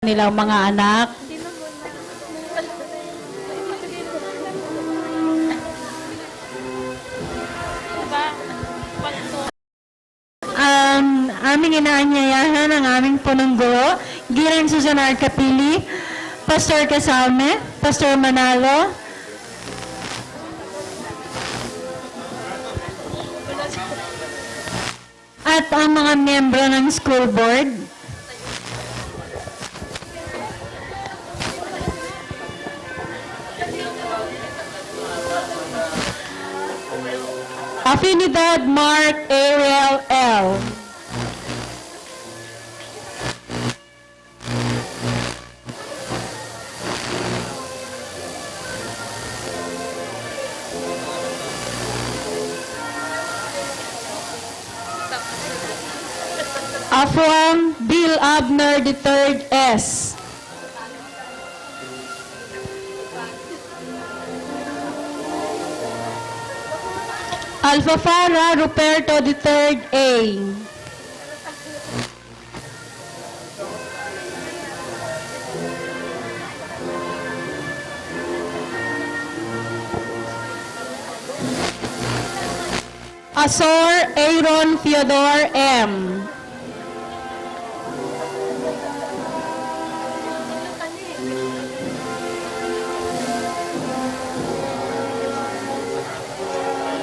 nilang mga anak. Aming inaanyayahan ang aming punong guro, Girang Susan R. Capili, Pastor Casalme, Pastor Manalo, at ang mga miyembro ng school board. Afinidad Mark Ariel L. Afuang Bill Abner III S. Alfafara Ruperto III A. Azor Aaron Theodore M.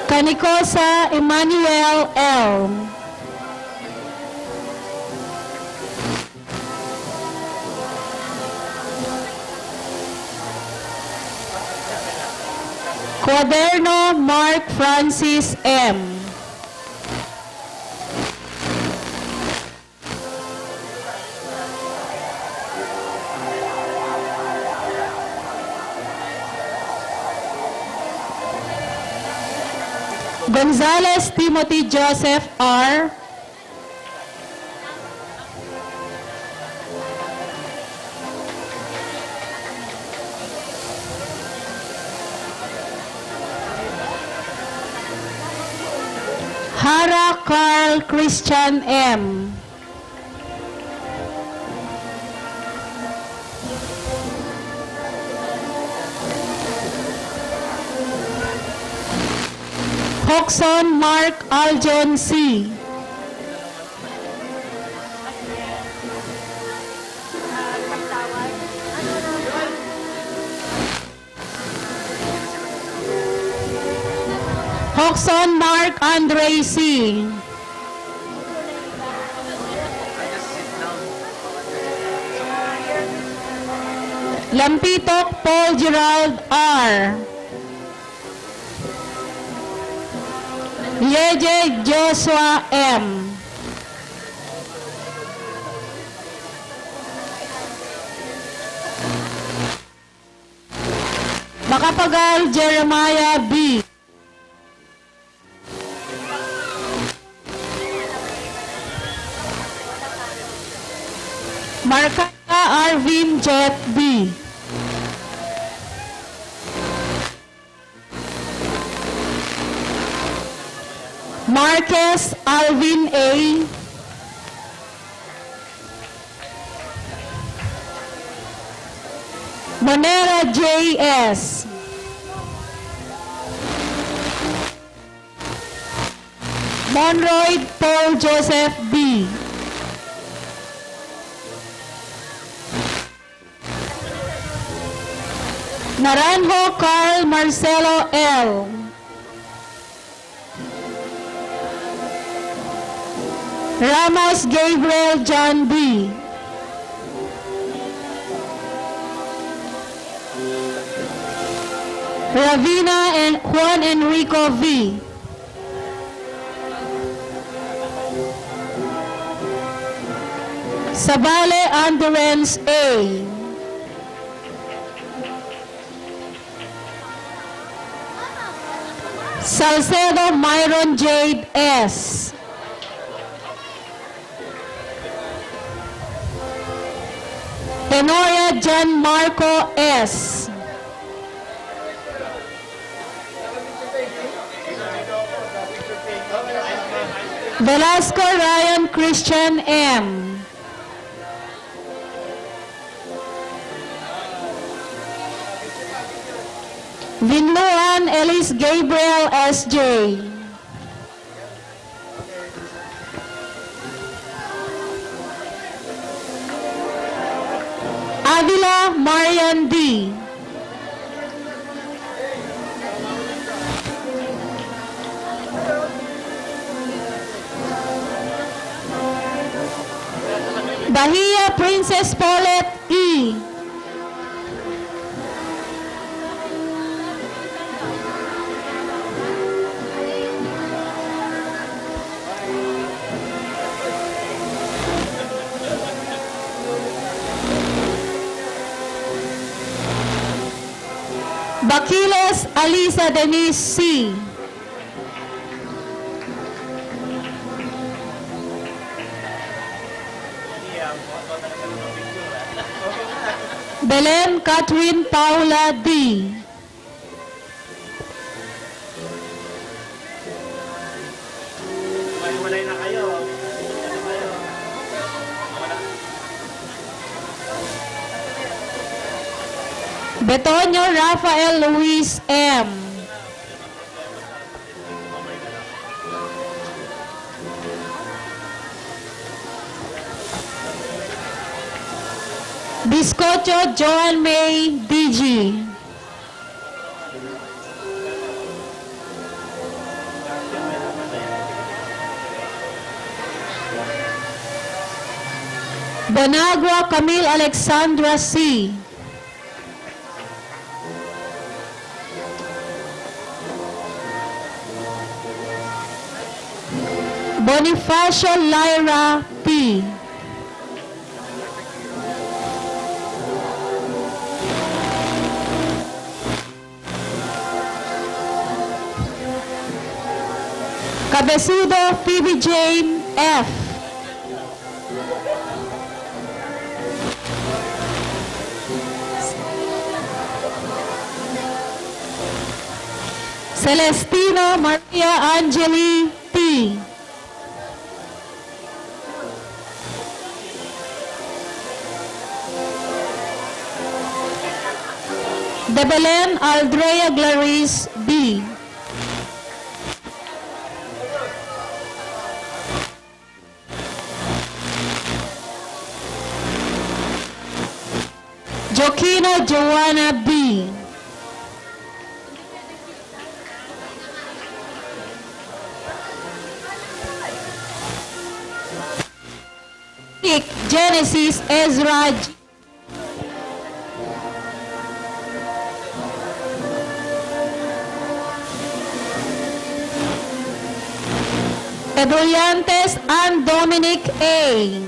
Canicosa Emmanuel L. Cuaderno Mark Francis M. Gonzales Timothy Joseph R. Hara Carl Christian M. Hoxon Mark Aljon C. Hoxon Mark Andre C. Lampitok Paul Gerald R. Yeje Joshua M. Makapagal Jeremiah B. Marcata Arvin Jet B. Marquez Alvin A. Monera J.S. Monroy Paul Joseph B. Naranjo Carl Marcelo L. Ramos Gabriel John B. Ravina and Juan Enrico V. Sabale Andurens A. Salcedo Myron Jade S. Tenoria John Marco S. Velasco Ryan Christian M. Vinluan Elise Gabriel S.J. Avila Marian D. Bahia Princess Paulette E. Baquiles Alisa Denise C. Belen Catherine Paula D. Malay na kayo. Betonio Rafael Luis M. Biscocho Joan May DG. Bonagua Camille Alexandra C. Bonifacio Lyra P. Cabezudo Phoebe Jane F. Celestino Maria Angeli T. De Belen Aldrea Clarice B. Joaquina Joanna B. Genesis Ezra G. Estudiantes and Dominic A.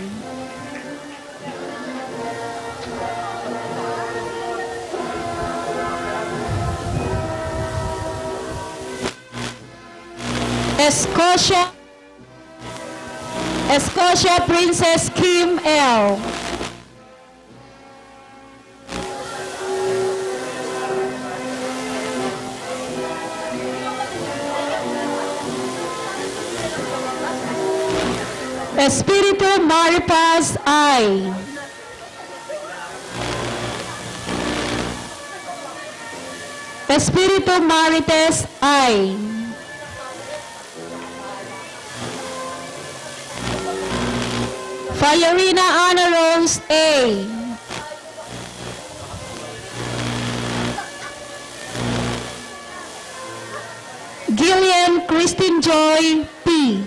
Escocia Princess Kim L. Espiritu Maripaz I. Espiritu Marites I. Fiorina Ana Rose A. Gillian Christine Joy P.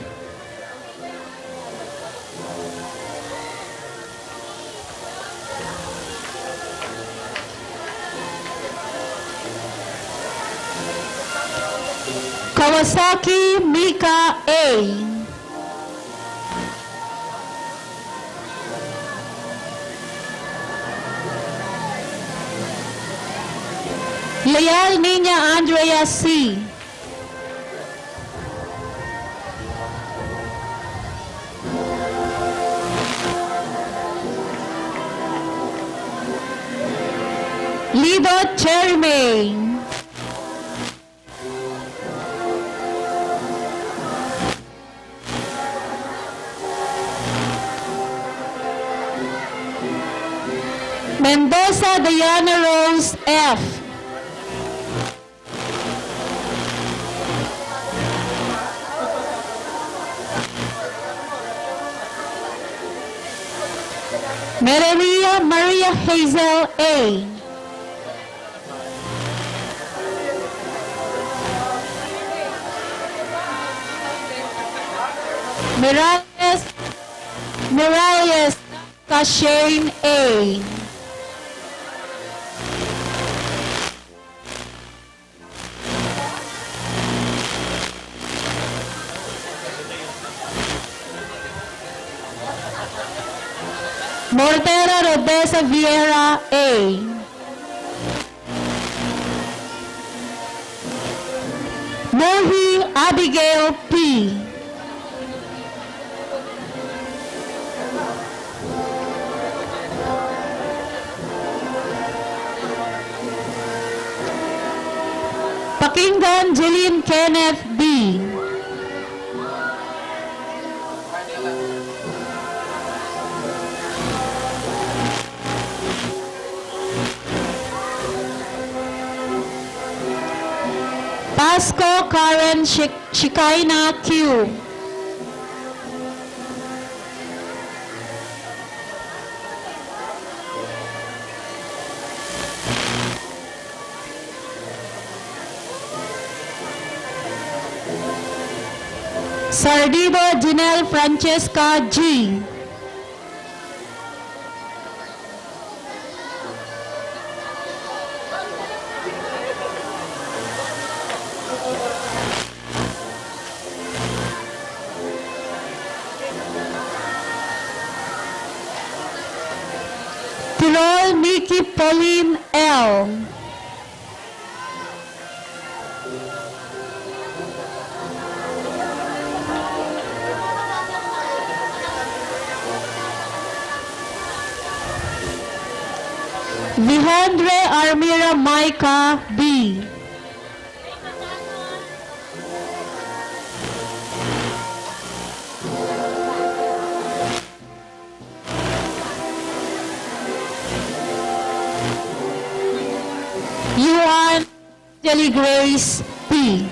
Kawasaki Mika A. Leal Nina Andrea C. Lido Chermain. Mendoza Diana Rose F. Maria Hazel A. Miralles Kashane A. Mortera Rodessa Vieira A. Mohi Abigail P. Pakinggan Jeline Kenneth B. Pasco Karen Shikaina Q. Sardido Janelle Francesca G. Tirol Nikki Pauline L. Vihandre Armira Maika B. Yuan Jelly Grace P.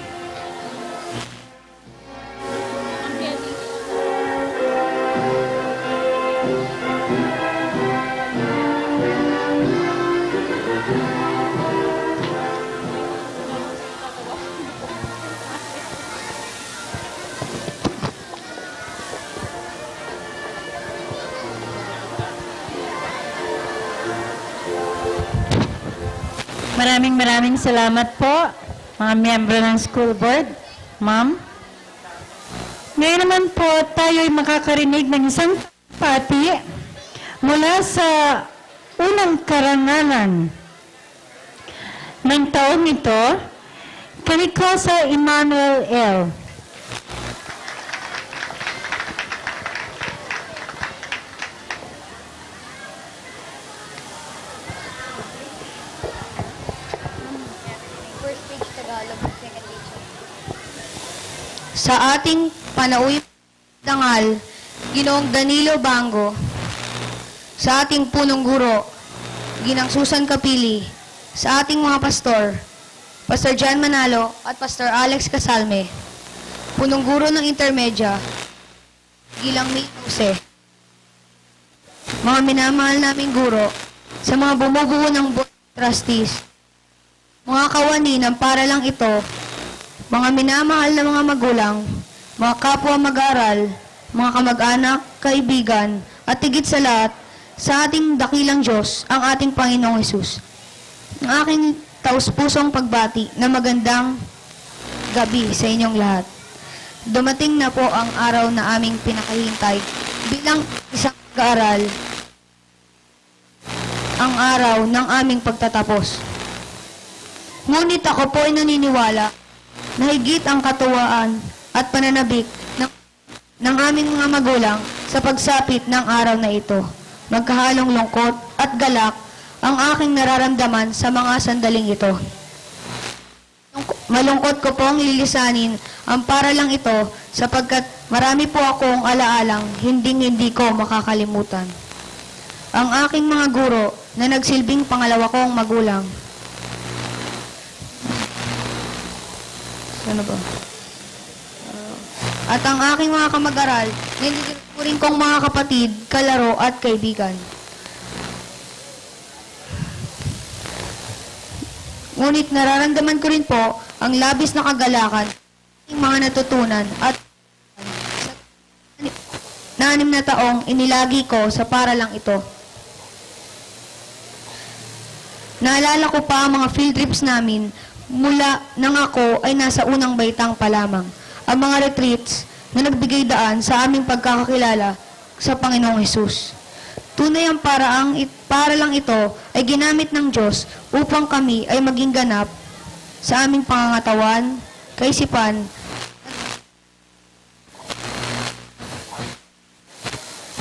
Maraming salamat po, mga miyembro ng school board. Ma'am. Ngayon naman po, tayo'y makakarinig ng isang pati mula sa unang karangalan ng taong ito, Kanicosa Emmanuel L. Sa ating panauwi dangal, Ginoong Danilo Bango, sa ating punong guro, Ginang Susan Kapili, sa ating mga pastor, Pastor John Manalo at Pastor Alex Casalme, punong guro ng intermedya, Gilang May Jose, mga minamahal naming guro, sa mga bumubuo ng board of trustees, mga kawani ng paralang ito, mga minamahal na mga magulang, mga kapwa mag-aaral, mga kamag-anak, kaibigan, at higit sa lahat, sa ating dakilang Diyos, ang ating Panginoong Hesus. Ang aking taus-pusong pagbati na magandang gabi sa inyong lahat. Dumating na po ang araw na aming pinakahintay bilang isang mag-aaral, ang araw ng aming pagtatapos. Ngunit ako po ay naniniwala na higit ang katuwaan at pananabik ng aming mga magulang sa pagsapit ng araw na ito. Magkahalong lungkot at galak ang aking nararamdaman sa mga sandaling ito. Malungkot ko pong lilisanin ang paralang ito sapagkat marami po akong alaalang hindi ko makakalimutan. Ang aking mga guro na nagsilbing pangalawa kong magulang. Ano ba? At ang aking mga kamag-aral, hindi ko rin kong mga kapatid, kalaro at kaibigan. Ngunit nararamdaman ko rin po ang labis na kagalakan ng mga natutunan at na 6 na taong inilagi ko sa paralang ito. Naalala ko pa ang mga field trips namin mula nang ako ay nasa unang baitang pa lamang. Ang mga retreats na nagbigay daan sa aming pagkakakilala sa Panginoong Hesus. Tunay ang paralang ito ay ginamit ng Diyos upang kami ay maging ganap sa aming pangangatawan, kaisipan,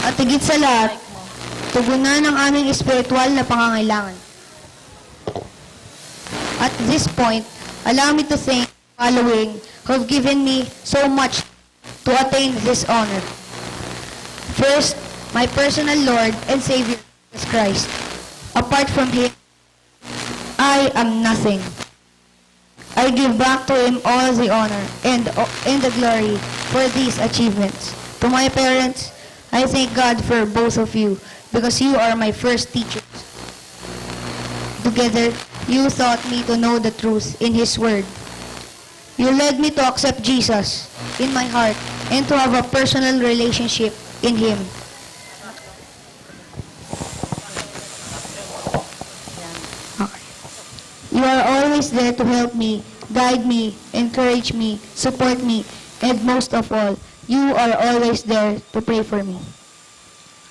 at higit sa lahat, tugunan ang aming espiritual na pangangailangan. At this point, allow me to thank the following who have given me so much to attain this honor. First, my personal Lord and Savior, Jesus Christ. Apart from Him, I am nothing. I give back to Him all the honor and the glory for these achievements. To my parents, I thank God for both of you because you are my first teachers. Together, you taught me to know the truth in His Word. You led me to accept Jesus in my heart and to have a personal relationship in Him. You are always there to help me, guide me, encourage me, support me, and most of all, you are always there to pray for me.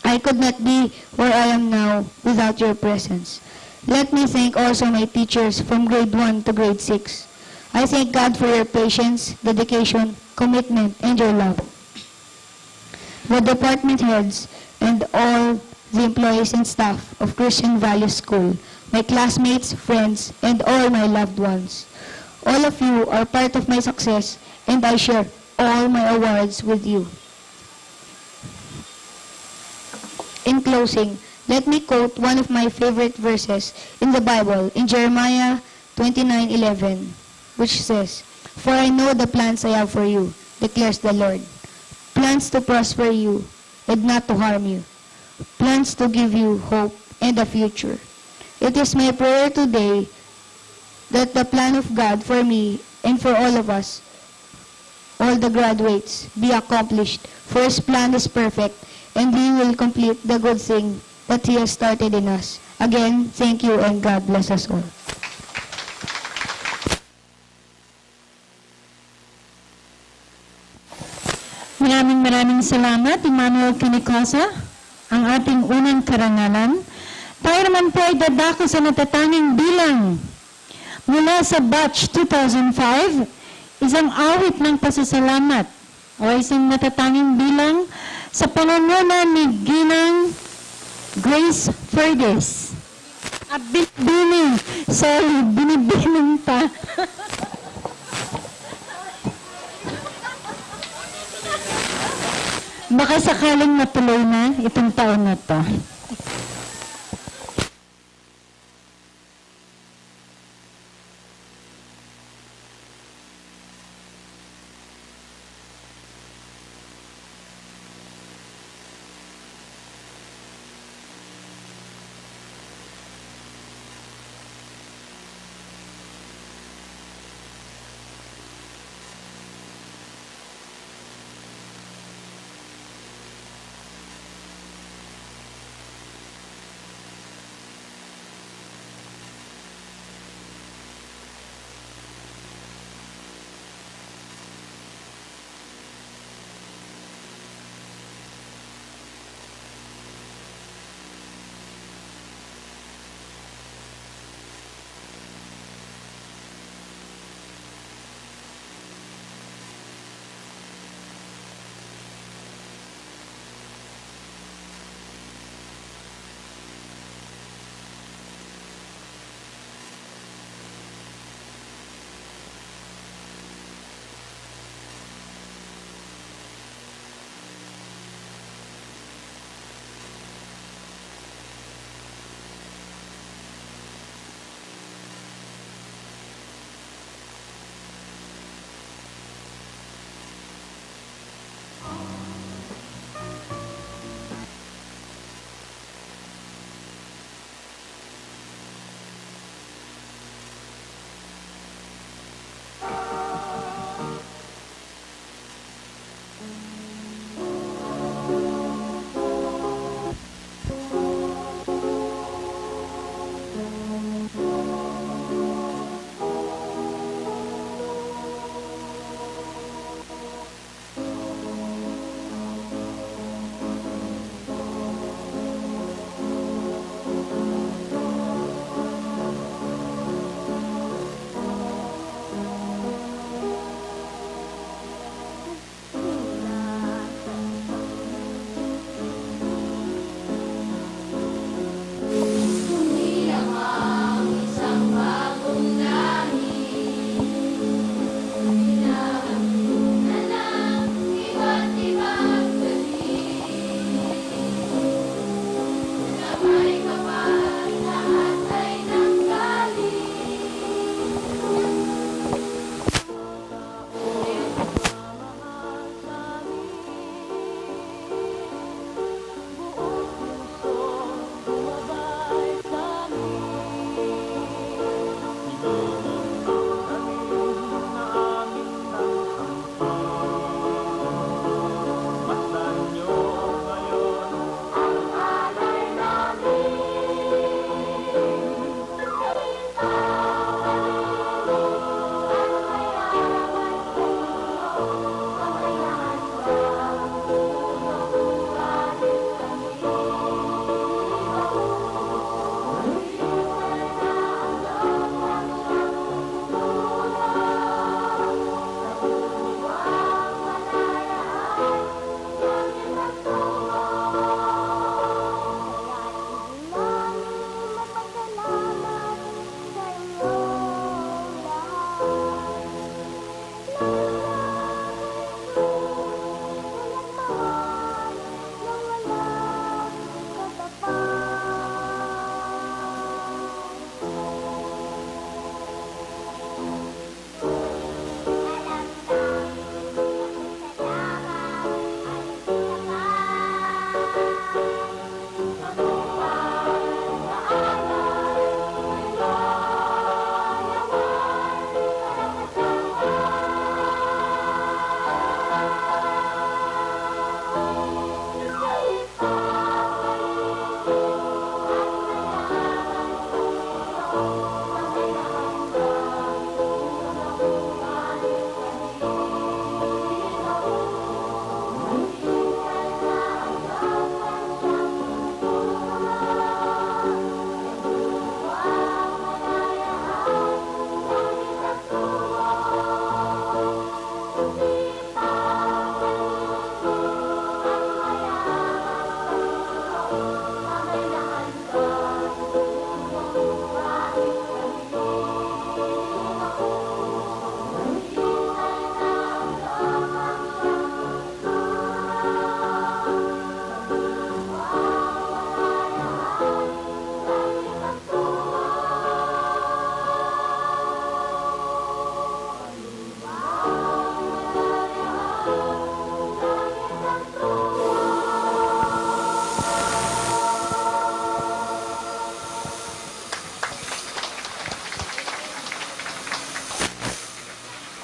I could not be where I am now without your presence. Let me thank also my teachers from grade 1 to grade 6. I thank God for your patience, dedication, commitment, and your love. The department heads and all the employees and staff of Christian Value School, my classmates, friends, and all my loved ones. All of you are part of my success, and I share all my awards with you. In closing, let me quote one of my favorite verses in the Bible in Jeremiah 29:11, which says, "For I know the plans I have for you, declares the Lord, plans to prosper you and not to harm you, plans to give you hope and a future." It is my prayer today that the plan of God for me and for all of us, all the graduates, be accomplished. For His plan is perfect, and He will complete the good thing that He has started in us. Again, thank you, and God bless us all. Maraming salamat, Emmanuel Kinicosa, ang ating unang karangalan. Tayo naman po ay dadako sa natatanging bilang mula sa batch 2005, isang awit ng pasasalamat o isang natatanging bilang sa pangunguna ni Ginang Grace Ferdes. Binibining pa. Baka sakaling matuloy na itong taon na to.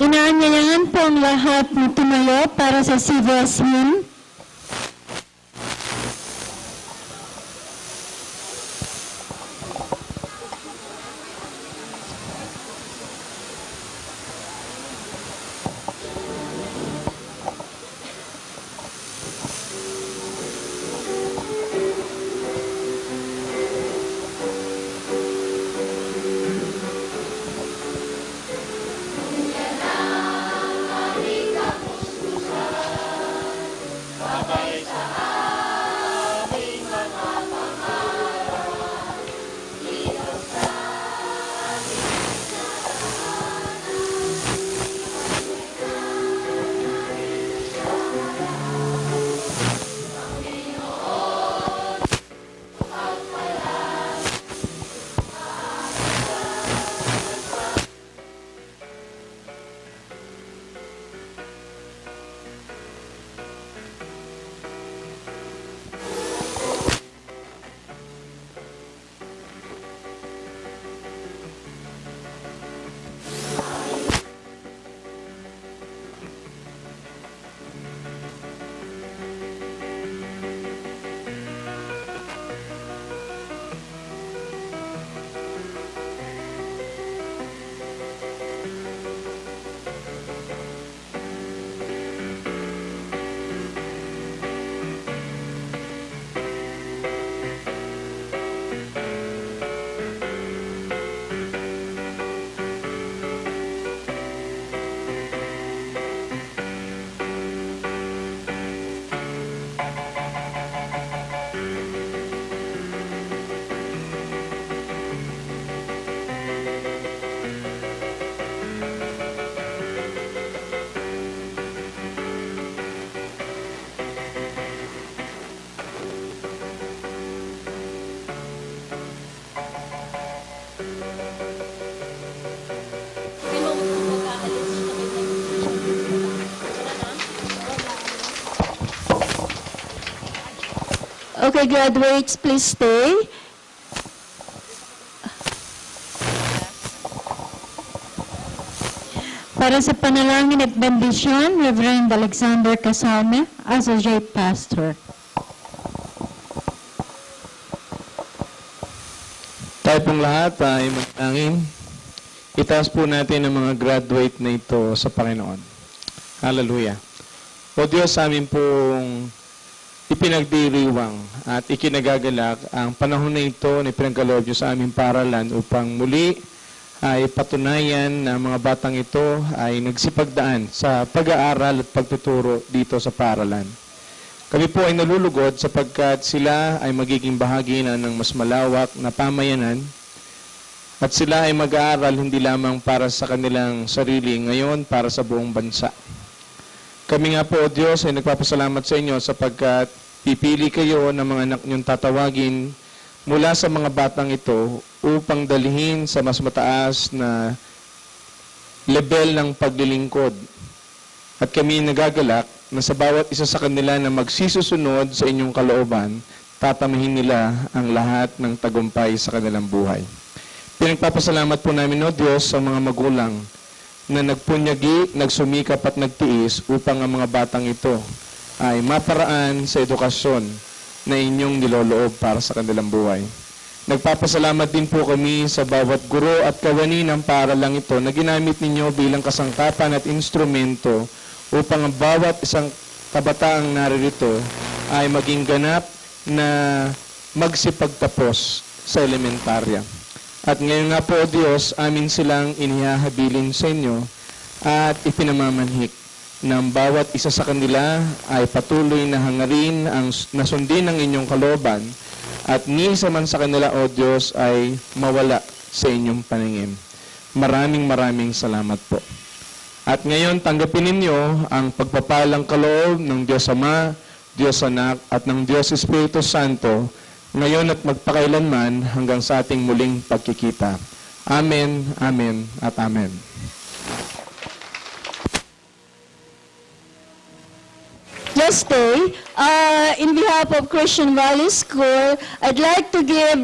Inaanyayahan po ang lahat na tumayo para sa CVS hymn. Okay, graduates, please stay. Para sa panalangin at bendisyon, Reverend Alexander Casame, Associate Pastor. Tayo pong lahat ay manalangin. Itaas po natin ang mga graduate na ito sa Panginoon. Hallelujah. O Diyos, sa amin pong ipinagdiriwang at ikinagagalak ang panahon na ito na ipinagkaloob niyo sa aming paralan upang muli ay patunayan na mga batang ito ay nagsipagdaan sa pag-aaral at pagtuturo dito sa paralan. Kami po ay nalulugod sapagkat sila ay magiging bahagi na ng mas malawak na pamayanan at sila ay mag-aaral hindi lamang para sa kanilang sarili, ngayon para sa buong bansa. Kami nga po, O Diyos, ay nagpapasalamat sa inyo sapagkat pipili kayo ng mga anak niyong tatawagin mula sa mga batang ito upang dalhin sa mas mataas na level ng paglilingkod. At kami nagagalak na sa bawat isa sa kanila na magsisusunod sa inyong kalooban, tatamahin nila ang lahat ng tagumpay sa kanilang buhay. Pinagpapasalamat po namin, O Diyos, sa mga magulang na nagpunyagi, nagsumikap at nagtiis upang ang mga batang ito ay maparaan sa edukasyon na inyong niloloob para sa kanilang buhay. Nagpapasalamat din po kami sa bawat guro at kawani ng paaralang ito na ginamit ninyo bilang kasangkapan at instrumento upang ang bawat isang kabataang naririto ay maging ganap na magsipagtapos sa elementarya. At ngayon nga po, O Diyos, amin silang inihahabilin sa inyo at ipinamamanhik ng bawat isa sa kanila ay patuloy na hangarin ang nasundin ng inyong kalooban at ni isa man sa kanila, O Diyos, ay mawala sa inyong paningin. Maraming salamat po. At ngayon, tanggapin ninyo ang pagpapalang kaloob ng Diyos Ama, Diyos Anak, at ng Diyos Espiritu Santo, ngayon at magpakailanman hanggang sa ating muling pagkikita. Amen, amen, at amen. Just stay. In behalf of Christian Valley School, I'd like to give